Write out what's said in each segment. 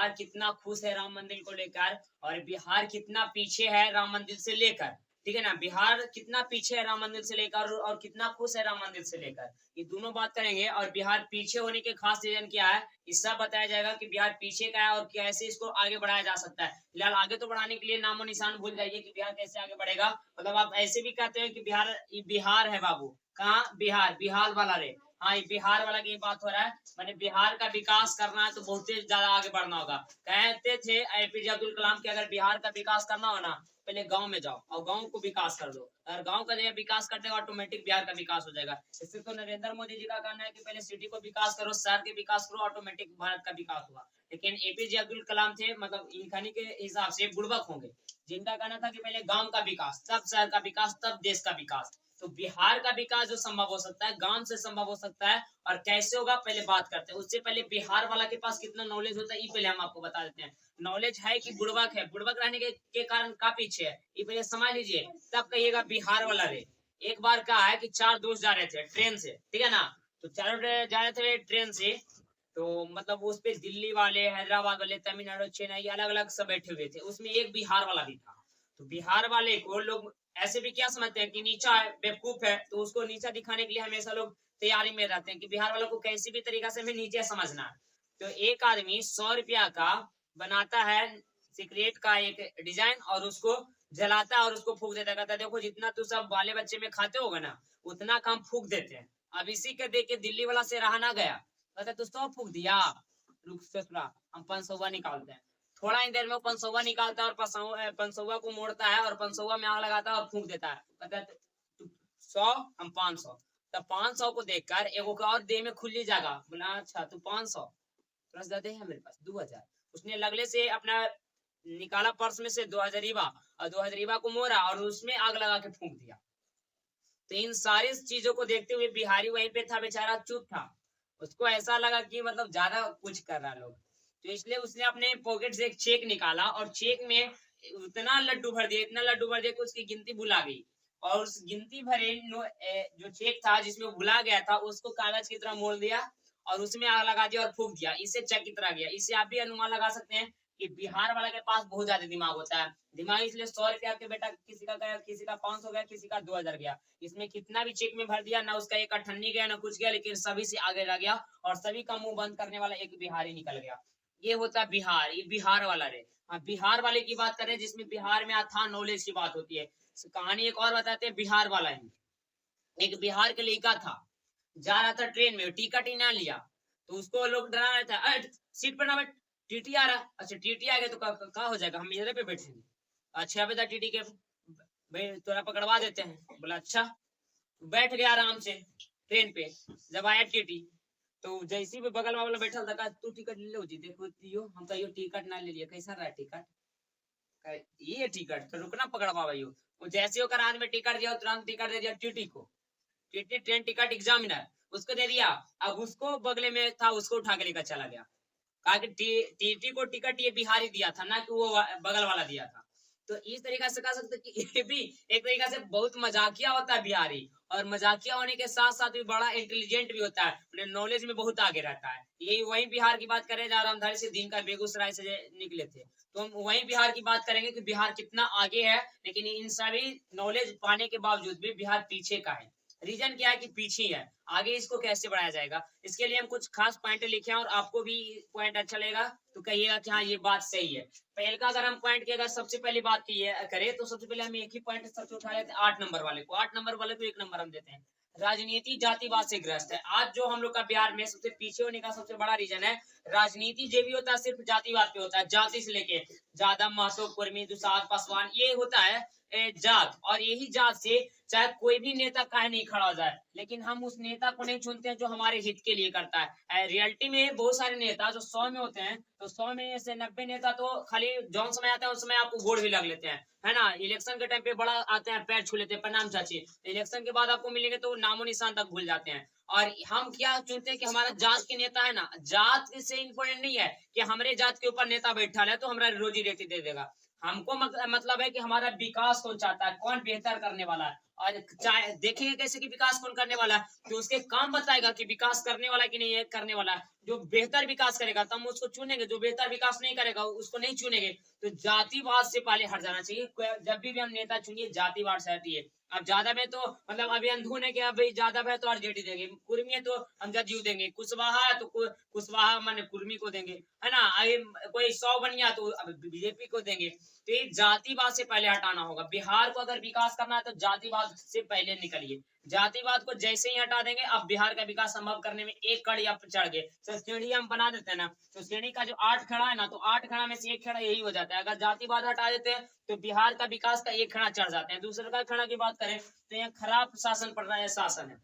बिहार कितना खुश है राम मंदिर को लेकर और बिहार कितना पीछे है राम मंदिर से लेकर। ठीक है ना, बिहार कितना पीछे है राम मंदिर से लेकर और कितना खुश है राम मंदिर से लेकर, ये दोनों बात करेंगे। और बिहार पीछे होने के खास रीजन क्या है, ये सब बताया जाएगा कि बिहार पीछे का है और कैसे इसको आगे बढ़ाया जा सकता है। फिलहाल आगे तो बढ़ाने के लिए नामो निशान भूल जाइए कि बिहार कैसे आगे बढ़ेगा। मतलब आप ऐसे भी कहते हैं कि बिहार, ये बिहार है बाबू, कहाँ बिहार, बिहार वाला रे, हाँ ये बिहार वाला की बात हो रहा है। मैंने बिहार का विकास करना है तो बहुत ही ज्यादा आगे बढ़ना होगा। कहते थे एपीजे अब्दुल कलाम की अगर बिहार का विकास करना हो ना, पहले गांव में जाओ और गांव को विकास कर दो। अगर गांव का जगह विकास कर देगा ऑटोमेटिक बिहार का विकास हो जाएगा। इससे तो नरेंद्र मोदी जी का कहना है कि पहले सिटी को विकास करो, शहर के विकास करो, ऑटोमेटिक भारत का विकास होगा। लेकिन एपीजे अब्दुल कलाम थे, मतलब इनखानी के हिसाब से बुड़बक होंगे, जिनका कहना था कि पहले गांव का विकास, तब शहर का विकास, तब देश का विकास। तो बिहार का विकास जो संभव हो सकता है गांव से संभव हो सकता है। और कैसे होगा पहले बात करते हैं। उससे पहले बिहार वाला के पास कितना नॉलेज होता है ये पहले हम आपको बता देते हैं। नॉलेज है कि बुड़बक है, बुड़बक रहने के कारण का पीछे है ये पहले समझ लीजिए, तब कहिएगा बिहार वाला रे। एक बार कहा है कि 4 दोस्त जा रहे थे ट्रेन से, ठीक है ना, तो चारों जा रहे थे ट्रेन से, तो मतलब उस पे दिल्ली वाले, हैदराबाद वाले, तमिलनाडु, चेन्नई अलग अलग सब बैठे हुए थे, उसमें एक बिहार वाला भी था। तो बिहार वाले को लोग ऐसे भी क्या समझते हैं कि नीचा है, बेवकूफ है, तो उसको नीचा दिखाने के लिए हमेशा लोग तैयारी में रहते हैं कि बिहार वालों को कैसी भी तरीका से हमें नीचे समझना है। तो एक आदमी 100 रुपया का बनाता है सिगरेट का एक डिजाइन और उसको जलाता है और उसको फूक देता है, कहता है देखो जितना तू सब बाले बच्चे में खाते होगा ना उतना काम फूक देते हैं। अब इसी के देख के दिल्ली वाला से रहा ना गया, कहता तू 100 फूक दिया, रुक ससुरा हम 500 निकालते हैं। थोड़ा ही देर में 500 निकालता है और 500 को मोड़ता है और 500 में आग लगाता है और फूक देता है, कहता है 100 हम 500। तब 500 को देखकर एगो के और देह में खुली जागा, बोला अच्छा तू 500 प्लस ज्यादा है मेरे पास 2000। उसने लगले से अपना निकाला पर्स में से 2000 और 2000 को मोड़ा और उसमें आग लगा के फूंक दिया। तो इन सारी चीजों को देखते हुए बिहारी वहीं पे था, बेचारा चुप था। उसको ऐसा लगा कि मतलब ज्यादा कुछ कर रहा लोग, तो इसलिए उसने अपने पॉकेट से एक चेक निकाला और चेक में उतना लड्डू भर दिया, इतना लड्डू भर दिया कि उसकी गिनती भुला गई। और उस गिनती भरे जो चेक था जिसमें भुला गया था उसको कागज की तरह मोड़ दिया और उसमें आग लगा दिया और फूंक दिया, इससे चेक की तरह गया। इससे आप भी अनुमान लगा सकते हैं कि बिहार वाला के पास बहुत ज्यादा दिमाग होता है। दिमाग इसलिए 100 रुपया के बेटा किसी का गया, किसी का 500 गया, किसी का 2000 गया, इसमें कितना भी चेक में भर दिया ना उसका एक अठन्नी गया ना कुछ गया, लेकिन सभी से आगे रह गया और सभी का मुंह बंद करने वाला एक बिहारी निकल गया। ये होता बिहार, ये बिहार वाला रे। हाँ बिहार वाले की बात करें जिसमें बिहार में अथाह नॉलेज की बात होती है। कहानी एक और बताते हैं बिहार वाला ही। एक बिहार के लड़का था, जा रहा था ट्रेन में, टिकट ही ना लिया, तो उसको लोग डरा रहे थे, सीट पर ना बैठ, टीटी आ रहा। अच्छा टीटी आ गया तो क्या हो जाएगा, हम इधर पे बैठेंगे। अच्छा बेटा टीटी के भाई तोरा पकड़वा देते हैं, बोला अच्छा। बैठ गया आराम से ट्रेन पे। जब आया टीटी तो जैसे भी बगल वाला बैठा था, तू टिकट ले लो जी, देखो दियो, हम कहियो टिकट ना ले लिया, कैसा रहा टिकट, ये टिकट तो रुकना पकड़वा भाई। वो जैसे होकर हाथ में टिकट दिया तुरंत टिकट दे दिया टीटी को, टीटी ट्रेन टिकट एग्जामिनर उसको दे दिया। अब उसको बगले में था उसको उठा के लेकर चला गया, कहा कि टीटी को टिकट ये बिहारी दिया था ना कि वो बगल वाला दिया था। तो इस तरीका से कह सकते कि ये भी एक तरीका से बहुत मजाकिया होता है बिहारी, और मजाकिया होने के साथ साथ भी बड़ा इंटेलिजेंट भी होता है, नॉलेज में बहुत आगे रहता है। यही वही बिहार की बात करें जहाँ रामधारी से दिन का बेगूसराय से निकले थे, तो हम वही बिहार की बात करेंगे कि बिहार कितना आगे है, लेकिन इन सभी नॉलेज पाने के बावजूद भी बिहार पीछे का है। रीजन क्या है कि पीछे है, आगे इसको कैसे बढ़ाया जाएगा, इसके लिए हम कुछ खास पॉइंट लिखे हैं और आपको भी पॉइंट अच्छा लगेगा तो कहिएगा कि हाँ ये बात सही है। पहले का अगर हम पॉइंट की अगर सबसे पहली बात की करें तो सबसे पहले हम एक ही पॉइंट सबसे उठा लेते हैं 8 नंबर वाले को। 8 नंबर वाले को 1 नंबर हम देते हैं, राजनीति जातिवाद से ग्रस्त है। आज जो हम लोग का बिहार में सबसे पीछे होने का सबसे बड़ा रीजन है राजनीति, जो भी होता है सिर्फ जातिवाद पे होता है, जाति से लेके जादव महतो कुर्मी दुसाध पासवान, ये होता है जात, और यही जात से चाहे कोई भी नेता काहे नहीं खड़ा हो जाए, लेकिन हम उस नेता को नहीं चुनते हैं जो हमारे हित के लिए करता है। रियलिटी में बहुत सारे नेता जो 100 में होते हैं तो 100 में से 90 नेता तो खाली जौन समय आता है उस समय आपको वोट भी लग लेते हैं, है ना। इलेक्शन के टाइम पे बड़ा आते हैं, पैर छू लेते हैं, प्रणाम चाची, इलेक्शन के बाद आपको मिलेंगे तो नामो निशान तक भूल जाते हैं। और हम क्या चुनते हैं कि हमारा जात के नेता है ना, जात से इंपॉर्टेंट नहीं है कि हमारे जात के ऊपर नेता बैठा है तो हमारा रोजी रोटी दे देगा। हमको मतलब है कि हमारा विकास कौन चाहता है, कौन बेहतर करने वाला है, और चाहे देखेंगे कैसे कि विकास कौन करने वाला है, तो उसके काम बताएगा कि विकास करने वाला कि नहीं है करने वाला है। जो बेहतर विकास करेगा तो हम उसको चुनेंगे, जो बेहतर विकास नहीं करेगा उसको नहीं चुनेंगे। तो जातिवाद से पहले हट जाना चाहिए। जब भी हम नेता चुनिए जातिवाद से हटिए। अब ज्यादा में तो मतलब अभी अंधु ने क्या भाई, ज्यादा है तो आरजेडी देंगे, कुर्मी है तो हम जदयू देंगे, कुशवाहा है तो कुशवाहा माने कुर्मी को देंगे, है ना। अभी कोई 100 बन गया तो अब बीजेपी को देंगे। तो ये जातिवाद से पहले हटाना होगा। बिहार को अगर विकास करना है तो जातिवाद से पहले निकलिए। जातिवाद को जैसे ही हटा देंगे, अब बिहार का विकास संभव करने में एक कड़ी आप चढ़ गए। तो श्रेणी हम बना देते हैं ना, तो श्रेणी का जो 8 खड़ा है ना, तो 8 खड़ा में से एक खड़ा यही हो जाता है। अगर जातिवाद हटा देते हैं तो बिहार का विकास का एक खड़ा चढ़ जाते हैं। दूसरे का खड़ा की बात करें तो यहाँ खराब प्रशासन पड़ रहा है, शासन है।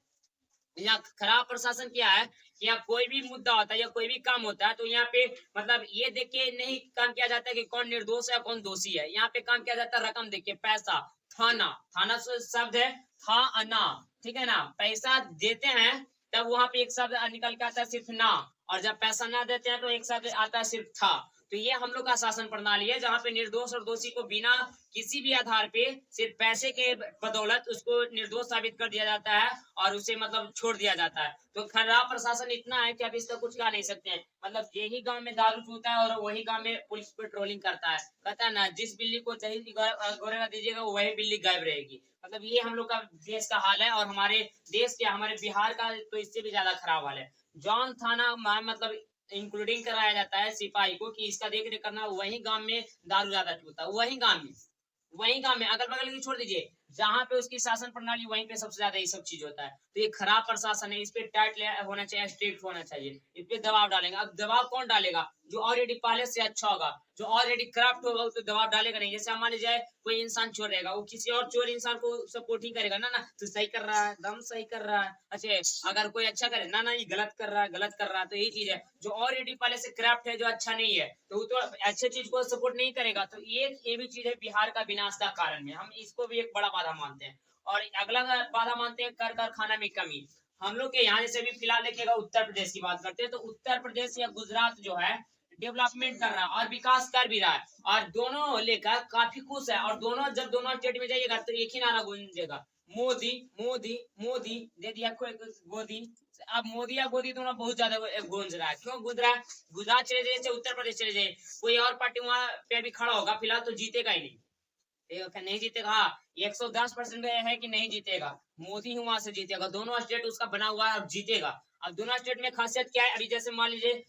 यहाँ खराब प्रशासन क्या है, यहाँ कोई भी मुद्दा होता है या कोई भी काम होता है तो यहाँ पे मतलब ये देख के नहीं काम किया जाता है कि कौन निर्दोष है कौन दोषी है। यहाँ पे काम किया जाता है रकम देख के, पैसा। थाना, थाना शब्द है था अना, ठीक है ना। पैसा देते हैं तब वहां पे एक शब्द निकल के आता है सिर्फ ना, और जब पैसा ना देते हैं तो एक शब्द आता है सिर्फ था। तो ये हम लोग का शासन प्रणाली है, जहाँ पे निर्दोष और दोषी को बिना किसी भी आधार पे सिर्फ पैसे के बदौलत उसको निर्दोष साबित कर दिया जाता है और उसे मतलब छोड़ दिया जाता है। तो खराब प्रशासन इतना है कि अब इसका कुछ कह नहीं सकते हैं। मतलब यही गांव में दारू चूता है और वही गांव में पुलिस पेट्रोलिंग करता है। कहता है ना, जिस बिल्ली को दही गोरेगा दीजिएगा वही बिल्ली गायब रहेगी। मतलब ये हम लोग का देश का हाल है, और हमारे देश के हमारे बिहार का तो इससे भी ज्यादा खराब हाल है। जौन थाना मतलब इंक्लूडिंग कराया जाता है सिपाही को कि इसका देख रेख करना, वही गांव में दारू ज्यादा चूता है, वही गांव में अगल बगल की छोड़ दीजिए, जहां पे उसकी शासन प्रणाली वहीं पे सबसे ज्यादा ये सब चीज होता है। तो ये खराब प्रशासन है, इस पे टाइट होना चाहिए, स्ट्रिक्ट होना चाहिए, इस पे दबाव डालेंगे। अब दबाव कौन डालेगा? जो ऑलरेडी पहले से अच्छा होगा, जो ऑलरेडी करप्ट होगा उस पर दबाव डालेगा नहीं। जैसे मान लीजिए कोई इंसान चोर रहेगा, वो किसी और चोर इंसान को सपोर्ट ही करेगा ना, ना तो सही कर रहा है, दम सही कर रहा है। अच्छा, अगर कोई अच्छा करे ना, ना ये गलत कर रहा है, गलत कर रहा है। तो यही चीज है, जो ऑलरेडी पहले से करप्ट है, जो अच्छा नहीं है, तो वो तो अच्छे चीज को सपोर्ट नहीं करेगा। तो ये भी चीज है बिहार का विनाश का कारण है। हम इसको भी एक बड़ा बाधा मानते हैं। और अगला बाधा मानते हैं कर कारखाना में कमी। हम लोग के यहाँ जैसे भी फिलहाल देखिएगा उत्तर प्रदेश की बात करते हैं, तो उत्तर प्रदेश या गुजरात जो है डेवलपमेंट कर रहा है और विकास कर भी रहा है, और दोनों लेकर काफी खुश है। और दोनों जब दोनों स्टेट में जाइएगा तो एक ही नारा गूंजेगा, मोदी मोदी मोदी, दे दिया गोदी। अब मोदी या गोदी दोनों बहुत ज्यादा गूंज रहा है। क्यों गूंज रहा है? गुजरात चले जाइए, उत्तर प्रदेश चले जाइए, कोई और पार्टी वहां पे भी खड़ा होगा फिलहाल तो जीतेगा ही नहीं। नहीं जीतेगा, हाँ 110% है कि नहीं जीतेगा, मोदी ही वहां से जीतेगा। दोनों स्टेट उसका बना हुआ है, अब जीतेगा। अब दोनों स्टेट में खासियत क्या है? अभी जैसे मान लीजिए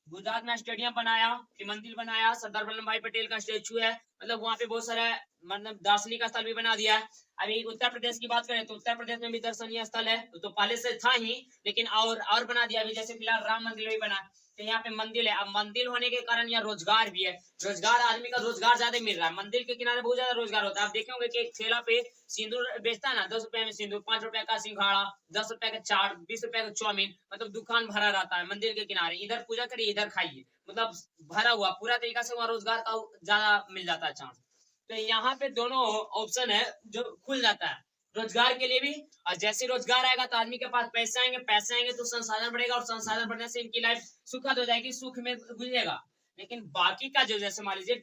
गुजरात में स्टेडियम बनाया, फिर मंदिर बनाया, सरदार वल्लभ भाई पटेल का स्टेचू है, मतलब वहां पे बहुत सारा मतलब दार्शनिक स्थल भी बना दिया है। अभी उत्तर प्रदेश की बात करें तो उत्तर प्रदेश में भी दर्शनीय स्थल है, तो पहले से था ही, लेकिन और बना दिया। अभी जैसे फिलहाल राम मंदिर भी बना, तो यहाँ पे मंदिर है। अब मंदिर होने के कारण यहाँ रोजगार भी है, रोजगार आदमी का रोजगार ज्यादा मिल रहा है। मंदिर के किनारे बहुत ज्यादा रोजगार होता है। आप देखे होंगे कि एक ठेला पे सिंदूर बेचता है ना, 10 रुपए में सिंदूर, 5 रुपए का सिंघाड़ा, 10 रुपए का चाट, 20 रुपए का चाउमीन, मतलब दुकान भरा रहता है मंदिर के किनारे। इधर पूजा करिए इधर खाइए, मतलब भरा हुआ पूरा तरीका से वहाँ रोजगार का ज्यादा मिल जाता है चांस। तो यहाँ पे दोनों ऑप्शन है जो खुल जाता है रोजगार के लिए भी। और जैसे रोजगार आएगा तो आदमी के पास पैसे आएंगे, पैसे आएंगे तो संसाधन बढ़ेगा, और संसाधन बढ़ने से इनकी लाइफ सुखद हो जाएगी, सुख में गुजरेगा। लेकिन बाकी का जो जैसे मान लीजिए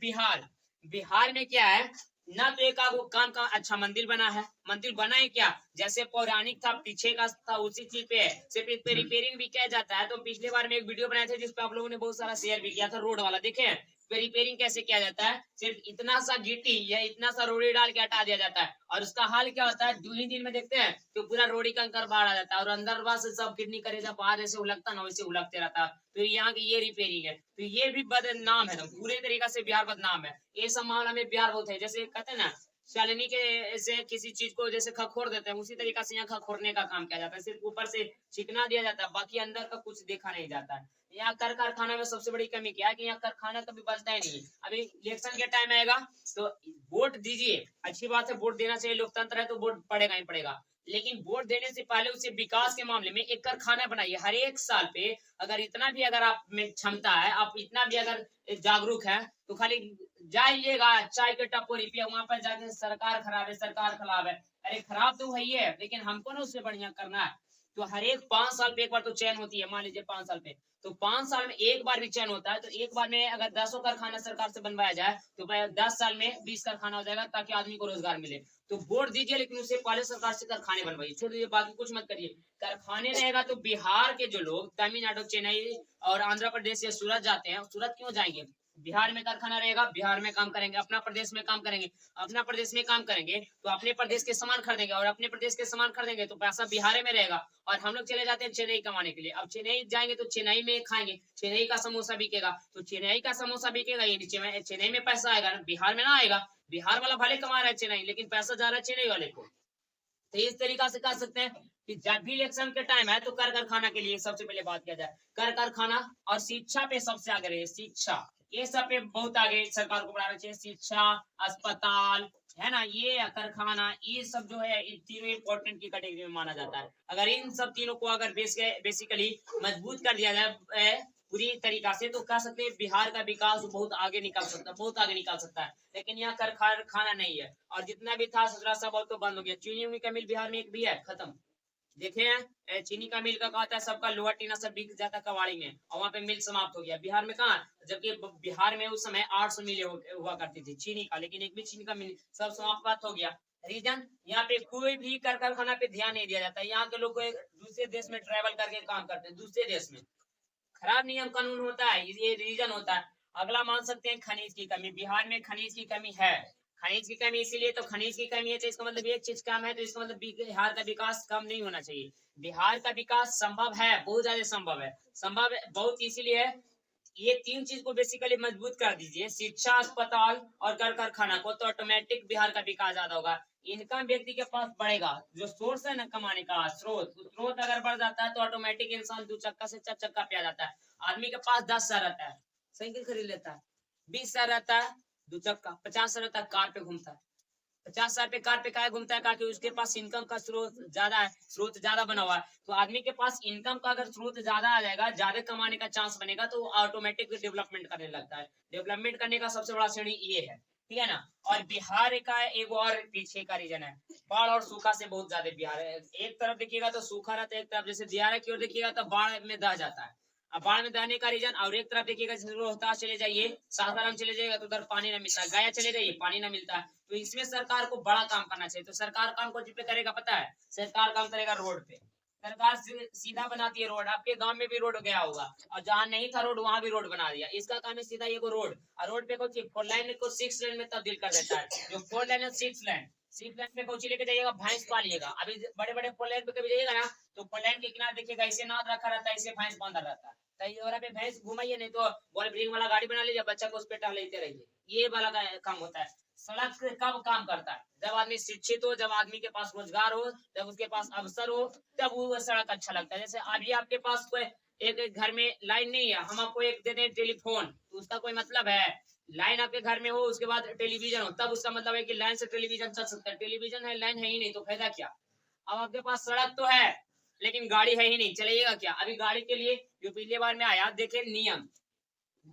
बिहार में क्या है ना, तो एक काम का अच्छा मंदिर बना है, मंदिर बना है क्या जैसे पौराणिक था पीछे का था उसी चीज पे है, सिर्फ एक रिपेयरिंग भी किया जाता है। तो पिछले बार में एक वीडियो बनाए थे जिसपे आप लोगों ने बहुत सारा शेयर भी किया था, रोड वाला, देखे रिपेयरिंग कैसे किया जाता है? सिर्फ इतना सा गिट्टी या इतना सा रोड़ी डाल के हटा दिया जाता है, और उसका हाल क्या होता है 2 ही दिन में देखते हैं तो पूरा रोड़ी कंकर बाहर आ जाता है, और अंदर से सब किडनी करेगा बाहर जैसे उलगता ना वैसे उलगते रहता है। तो यहाँ की ये रिपेयरिंग है, तो ये भी बदनाम है, तो पूरे तरीका से बिहार बदनाम है। ये सब मामला में बिहार बहुत है। जैसे कहते हैं ना शालिनी के से किसी चीज को जैसे खखोर देते हैं, उसी तरीका से यहाँ खखोरने का काम किया जाता है। सिर्फ ऊपर से चिकना दिया जाता है, बाकी अंदर का कुछ देखा नहीं जाता है। यहाँ कर कारखाना में सबसे बड़ी कमी क्या है कि यहाँ कारखाना कभी बनता ही नहीं। अभी इलेक्शन के टाइम आएगा तो वोट दीजिए, अच्छी बात है, वोट देना चाहिए, लोकतंत्र है तो वोट पड़ेगा ही पड़ेगा, लेकिन वोट देने से पहले उसे विकास के मामले में एक कारखाना बनाइए। हर एक साल पे अगर इतना भी अगर आप में क्षमता है, आप इतना भी अगर जागरूक है, तो खाली जाइएगा चाय के टपोरी पे, वहां पर जाके सरकार खराब है, सरकार खराब है। अरे खराब तो वही है, लेकिन हमको ना उससे बढ़िया करना है। तो हर एक 5 साल पे एक बार तो चयन होती है, मान लीजिए 5 साल पे, तो 5 साल में एक बार भी चयन होता है, तो एक बार में अगर 10 कारखाना सरकार से बनवाया जाए तो 10 साल में 20 कारखाना हो जाएगा, ताकि आदमी को रोजगार मिले। तो वोट दीजिए, लेकिन उससे पहले सरकार से कारखाने बनवाइए, छोड़ दीजिए, बाकी कुछ मत करिए। कारखाने रहेगा तो बिहार के जो लोग तमिलनाडु, चेन्नई और आंध्र प्रदेश से सूरत जाते हैं, सूरत क्यों जाएंगे? बिहार में कारखाना रहेगा, बिहार में काम करेंगे, अपना प्रदेश में काम करेंगे, अपना प्रदेश में काम करेंगे तो अपने प्रदेश के सामान खरीदेंगे, और अपने प्रदेश के सामान खरीदेंगे तो पैसा बिहार में रहेगा। और हम लोग चले जाते हैं चेन्नई कमाने के लिए, अब चेन्नई जाएंगे तो चेन्नई में खाएंगे, चेन्नई का समोसा बिकेगा, तो चेन्नई का समोसा बिकेगा, ये चेन्नई में पैसा आएगा, बिहार में ना आएगा। बिहार वाला भले कमा रहा है चेन्नई, लेकिन पैसा जा रहा है चेन्नई वाले को। तो इस तरीका से कर सकते हैं कि जब भी इलेक्शन के टाइम है तो कर कारखाना के लिए सबसे पहले बात किया जाए, कर कारखाना। और शिक्षा पे सबसे आगे रहे, शिक्षा, ये सब पे बहुत आगे सरकार को बढ़ाना चाहिए, शिक्षा, अस्पताल, है ना, ये कारखाना, ये सब जो है इन तीनों इंपॉर्टेंट की कैटेगरी में माना जाता है। अगर इन सब तीनों को अगर बेसिकली मजबूत कर दिया जाए पूरी तरीका से, तो कह सकते हैं बिहार का विकास बहुत आगे निकल सकता है, बहुत आगे निकल सकता है। लेकिन यहाँ कारखाना नहीं है, और जितना भी था ससुरा सब तो बंद हो गया। चीनी उनी का मिल बिहार में एक भी है, खत्म। देखे हैं चीनी का मिल का कहता है सबका लोहा टीना सब बिक जाता कवाड़ी में, और वहाँ पे मिल समाप्त हो गया। बिहार में कहाँ, जबकि बिहार में उस समय 800 मिले हुआ करती थी चीनी का, लेकिन एक भी चीनी का मिल सब समाप्त हो गया। रीजन, यहाँ पे कोई भी कारखाना पे ध्यान नहीं दिया जाता। यहाँ के लोग दूसरे देश में ट्रेवल करके काम करते हैं, दूसरे देश में खराब नियम कानून होता है, ये रीजन होता है। अगला मान सकते हैं खनिज की कमी, बिहार में खनिज की कमी है। खनिज की कमी इसीलिए, तो खनिज की कमी है तो इसका मतलब एक चीज कम है, तो इसका मतलब बिहार का विकास कम नहीं होना चाहिए। बिहार का विकास संभव है, बहुत ज्यादा संभव है, संभव बहुत इसीलिए है। ये तीन चीज को बेसिकली मजबूत कर दीजिए, शिक्षा, अस्पताल और कर कारखाना को, तो ऑटोमेटिक बिहार का विकास ज्यादा होगा। इनकम व्यक्ति के पास बढ़ेगा, जो सोर्स है ना कमाने का स्रोत अगर बढ़ जाता है तो ऑटोमेटिक इंसान 2 चक्का से 4 चक्का पे आ जाता है। आदमी के पास 10,000 रहता है, साइकिल खरीद लेता है, 20,000 रहता है 2 चक्का, 50,000 रहता है कार पे घूमता है। 50,000 पे कार पे क्या घूमता है, क्योंकि उसके पास इनकम का स्रोत ज्यादा है, स्रोत ज्यादा बना हुआ है। तो आदमी के पास इनकम का अगर स्रोत ज्यादा आ जाएगा, ज्यादा कमाने का चांस बनेगा, तो ऑटोमेटिक डेवलपमेंट करने लगता है। डेवलपमेंट करने का सबसे बड़ा श्रेणी ये है, ठीक है ना। और बिहार का एक और पीछे का रीजन है, बाढ़ और सूखा से बहुत ज्यादा बिहार है। एक तरफ देखिएगा तो सूखा रहता है, एक तरफ जैसे दियारा की ओर देखिएगा तो बाढ़ में दह जाता है। अब बाढ़ में दहने का रीजन, और एक तरफ देखिएगा जैसे रोहतास चले जाइए, सासाराम चले जाइएगा तो उधर पानी ना मिलता है, गया चले जाइए पानी ना मिलता है। तो इसमें सरकार को बड़ा काम करना चाहिए। तो सरकार काम को जिस पे करेगा पता है, सरकार काम करेगा रोड पे। सरकार सीधा बनाती है रोड, आपके गांव में भी रोड गया होगा, और जहाँ नहीं था रोड वहां भी रोड बना दिया। इसका काम है सीधा ये को रोड, और रोड पे कुछ 4 लाइन को 6 लेन में तब्दील कर देता है। जो 4 लाइन है 6 लाइन, 6 लाइन पे कोची लेके जाइएगा, भैंस पालिएगा। अभी बड़े बड़े 4 लाइन पे कभी जाइएगा ना, तो 4 लाइन के किनारे देखिएगा ऐसे नाद रखा रहता है, ऐसे भैंस बांधा रहता है। पे भैंस घुमाइए, नहीं तो बॉल ब्रिंग वाला गाड़ी बना लीजिए, बच्चा को उस पर टहलाते रहिए। ये वाला काम होता है। सड़क कब काम करता है, जब आदमी शिक्षित हो, जब आदमी के पास रोजगार हो, जब उसके पास अवसर हो, तब वो सड़क अच्छा लगता है। जैसे अभी आपके पास कोई एक घर में लाइन नहीं है, हम आपको एक दे दें टेलीफोन, तो उसका कोई मतलब है? लाइन आपके घर में हो, उसके बाद टेलीविजन हो, तब उसका मतलब है कि लाइन से टेलीविजन चल सकता है। टेलीविजन है, लाइन है ही नहीं, तो फायदा क्या? अब आपके पास सड़क तो है, लेकिन गाड़ी है ही नहीं, चलेगा क्या? अभी गाड़ी के लिए जो पिछले बार में आया, देखे नियम,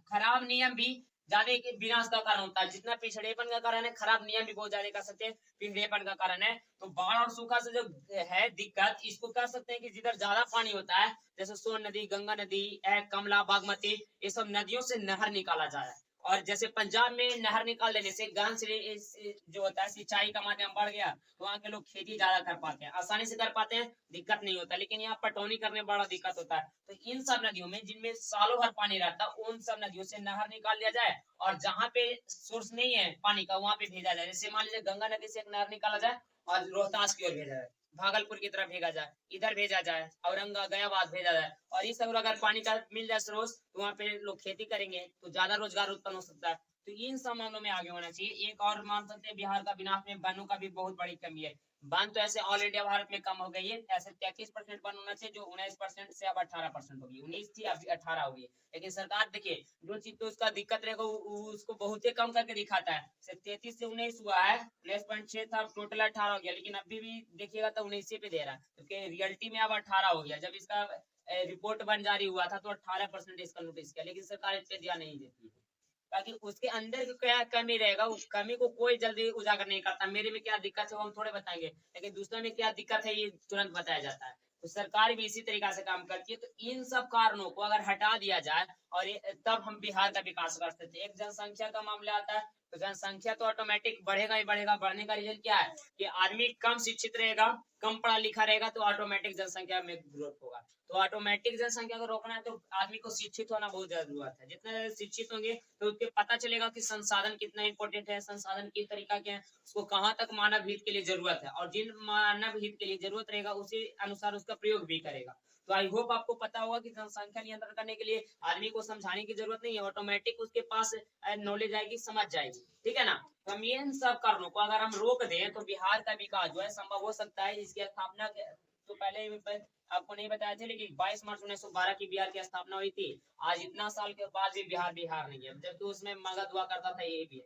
खराब नियम भी ज्यादा विनाश का कारण होता है। जितना पिछड़ेपन का कारण है, खराब नियम भी बहुत ज्यादा कर सकते हैं पिछड़ेपन का कारण है। तो बाढ़ और सूखा से जो है दिक्कत, इसको कह सकते हैं कि जिधर ज्यादा पानी होता है, जैसे सोन नदी, गंगा नदी, कमला, बागमती, ये सब नदियों से नहर निकाला जाए। और जैसे पंजाब में नहर निकाल देने से गहन से जो होता है सिंचाई का माध्यम बढ़ गया, तो वहाँ के लोग खेती ज्यादा कर पाते हैं, आसानी से कर पाते हैं, दिक्कत नहीं होता। लेकिन यहाँ पटौनी करने में बड़ा दिक्कत होता है। तो इन सब नदियों में जिनमें सालों भर पानी रहता है, उन सब नदियों से नहर निकाल लिया जाए, और जहाँ पे सोर्स नहीं है पानी का, वहां पे भेजा जाए। जैसे मान लीजिए गंगा नदी से एक नहर निकाला जाए और रोहतास की ओर भेजा जाए, भागलपुर की तरफ भेजा जाए, इधर भेजा जाए, औरंगाबाद भेजा जाए। और इस अगर पानी का मिल जाए स्रोत, तो वहाँ पे लोग खेती करेंगे, तो ज्यादा रोजगार उत्पन्न हो सकता है। तो इन सब मामलों में आगे होना चाहिए। एक और मान सकते हैं बिहार का विनाश में वनों का भी बहुत बड़ी कमी है। वन तो ऐसे ऑल इंडिया भारत में कम हो गई है, ऐसे 33% वन होना चाहिए, जो 19% से अब 18% होगी। 19 थी, अभी 18 हो गई। लेकिन सरकार देखिए, जो चीज तो उसका दिक्कत रहेगा उसको बहुत ही कम करके दिखाता है। सिर्फ 33 से 19 हुआ है, 19.6 था, टोटल 18 हो गया। लेकिन अभी भी देखिएगा तो 19 पे दे रहा है, क्योंकि रियलिटी में अब 18 हो गया। जब इसका रिपोर्ट बन जारी हुआ था तो 18% इसका नोटिस किया, लेकिन सरकार इस पे ध्यान नहीं देती है, ताकि उसके अंदर क्या कमी रहेगा, उस कमी को कोई जल्दी उजागर नहीं करता। मेरे में क्या दिक्कत है वो हम थोड़े बताएंगे, लेकिन दूसरे में क्या दिक्कत है ये तुरंत बताया जाता है। तो सरकार भी इसी तरीका से काम करती है। तो इन सब कारणों को अगर हटा दिया जाए और तब हम बिहार का विकास कर सकते हैं। एक जनसंख्या का मामला आता है तो जनसंख्या तो ऑटोमेटिक बढ़ेगा ही बढ़ेगा। बढ़ने का रीजन क्या है कि आदमी कम शिक्षित रहेगा, कम पढ़ा लिखा रहेगा, तो ऑटोमेटिक जनसंख्या में ग्रोथ होगा। तो ऑटोमेटिक जनसंख्या को रोकना है तो आदमी को शिक्षित होना बहुत ज्यादा जरूरत है। जितने ज्यादा शिक्षित होंगे तो उसके पता चलेगा कि संसाधन कितना इंपॉर्टेंट है, संसाधन किस तरीका के हैं, उसको कहाँ तक मानव हित के लिए जरूरत है, और जिन मानव हित के लिए जरूरत रहेगा उसी अनुसार उसका प्रयोग भी करेगा। तो आई होप आपको पता होगा कि जनसंख्या नियंत्रण करने के लिए आदमी को समझाने की जरूरत नहीं है, ऑटोमेटिक उसके पास नॉलेज आएगी, समझ जाएगी। ठीक है ना। तो हम इन सब कारणों को अगर हम रोक दें तो बिहार का विकास जो है संभव हो सकता है। इसकी स्थापना तो पहले आपको नहीं बताया था, लेकिन 22 मार्च 1912 की बिहार की स्थापना हुई थी। आज इतना साल के बाद भी बिहार बिहार नहीं है, जबकि उसमें मगध हुआ करता था, ये भी है।